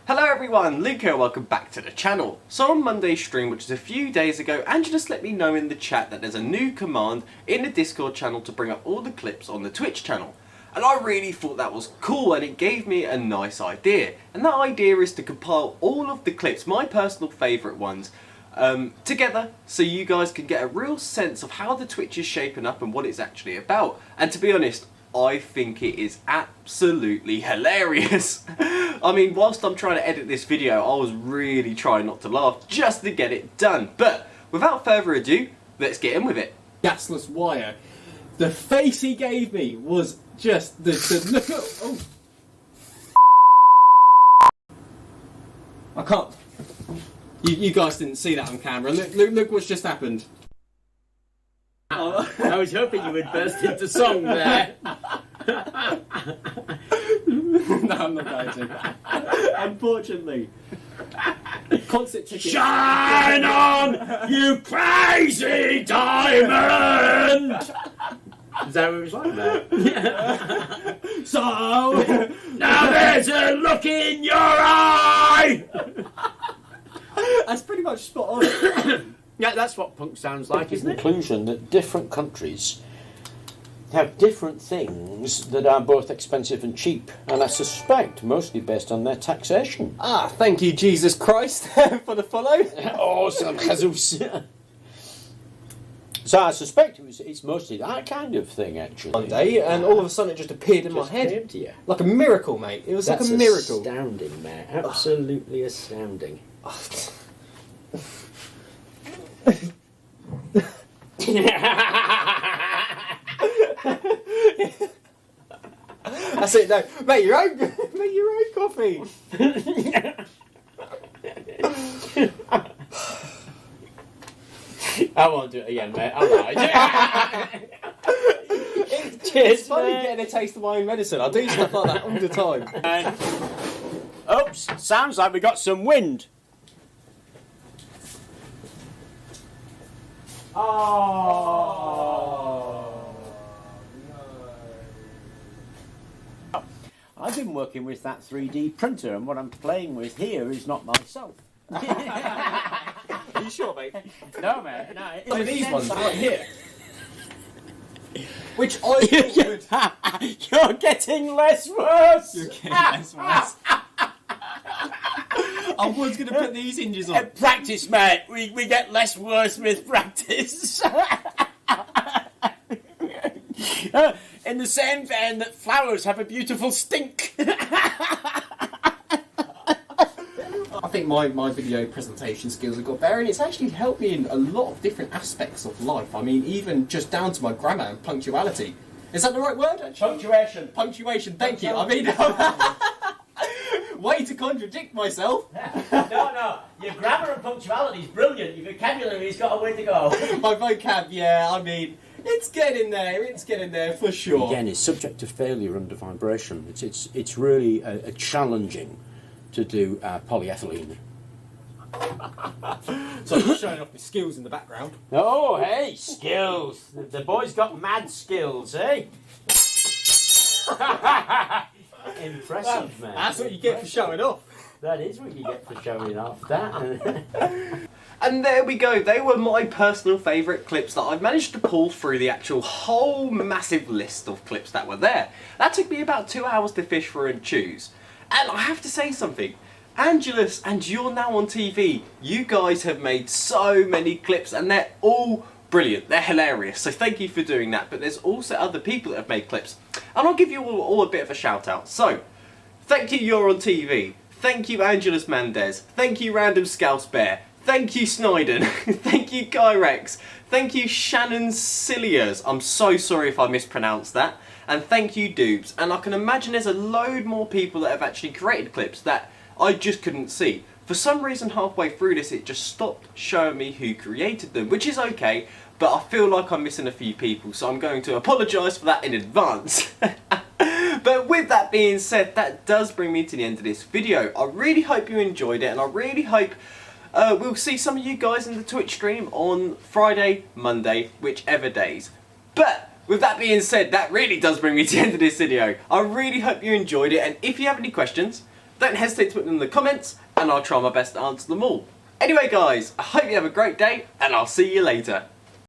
Hello everyone, Luke here, welcome back to the channel. So on Monday's stream, which is a few days ago, Angelus let me know in the chat that there's a new command in the Discord channel to bring up all the clips on the Twitch channel. And I really thought that was cool and it gave me a nice idea. And that idea is to compile all of the clips, my personal favourite ones, together so you guys can get a real sense of how the Twitch is shaping up and what it's actually about. And to be honest, I think it is absolutely hilarious. I mean, whilst I'm trying to edit this video, I was really trying not to laugh just to get it done. But without further ado, let's get in with it. Gasless wire. The face he gave me was just the look at. Oh. I can't. You guys didn't see that on camera. Look what's just happened. I was hoping you would burst into song there. No, I'm not going to. Unfortunately. Concert ticket. Shine on, you crazy diamond! Is that what it was like there? So, now there's a look in your eye! that's pretty much spot on. Yeah, that's what punk sounds like, isn't it? Conclusion that different countries have different things that are both expensive and cheap, and I suspect mostly based on their taxation. Ah, thank you, Jesus Christ, for the follow. Awesome, Jesus. So I suspect it's mostly that kind of thing, actually. One day, and all of a sudden it just appeared in my head. Came to you. Like a miracle, mate. It was That's like a miracle. Astounding, mate. Absolutely astounding. That's it, no. Make your own coffee. I won't do it again, mate. I'm right. It's funny getting a taste of my own medicine. I do stuff like that all the time. Oops, sounds like we got some wind. I've been working with that 3D printer, and what I'm playing with here is not myself. Are you sure, mate? No, man. No, Some of these ones right here. Which I thought would... You're getting less worse. You're getting less worse. I was going to put these hinges on. Practice, mate. We get less worse with practice. In the same vein that flowers have a beautiful stink. I think my video presentation skills have got better, and it's actually helped me in a lot of different aspects of life. I mean, even just down to my grammar and punctuality. Is that the right word, actually? Punctuation. Punctuation, thank you. I mean, way to contradict myself. No. Your grammar and punctuality is brilliant. Your vocabulary's got a way to go. My vocab, yeah, I mean, it's getting there for sure. Again, it's subject to failure under vibration. It's really a challenging to do polyethylene. So I'm just showing off my skills in the background. Oh, hey, skills. The boy's got mad skills, eh? Impressive, man. That's what you get for showing off. That is what you get for showing off that. And there we go, they were my personal favourite clips that I've managed to pull through the actual whole massive list of clips that were there. That took me about 2 hours to fish through and choose. And I have to say something, Angelus and You're Now on TV, you guys have made so many clips and they're all brilliant, they're hilarious, so thank you for doing that. But there's also other people that have made clips, and I'll give you all a bit of a shout out. So, thank you You're on TV, thank you Angelus Mendez, thank you Random Scouse Bear, thank you Sniden, thank you Gyrex, thank you Shannon Cilliers, I'm so sorry if I mispronounced that, and thank you Doobs. And I can imagine there's a load more people that have actually created clips that I just couldn't see. For some reason halfway through this it just stopped showing me who created them, which is okay, but I feel like I'm missing a few people, so I'm going to apologise for that in advance. But with that being said, that does bring me to the end of this video. I really hope you enjoyed it, and I really hope we'll see some of you guys in the Twitch stream on Friday, Monday, whichever days. But with that being said, that really does bring me to the end of this video. I really hope you enjoyed it, and if you have any questions, don't hesitate to put them in the comments and I'll try my best to answer them all. Anyway guys, I hope you have a great day and I'll see you later.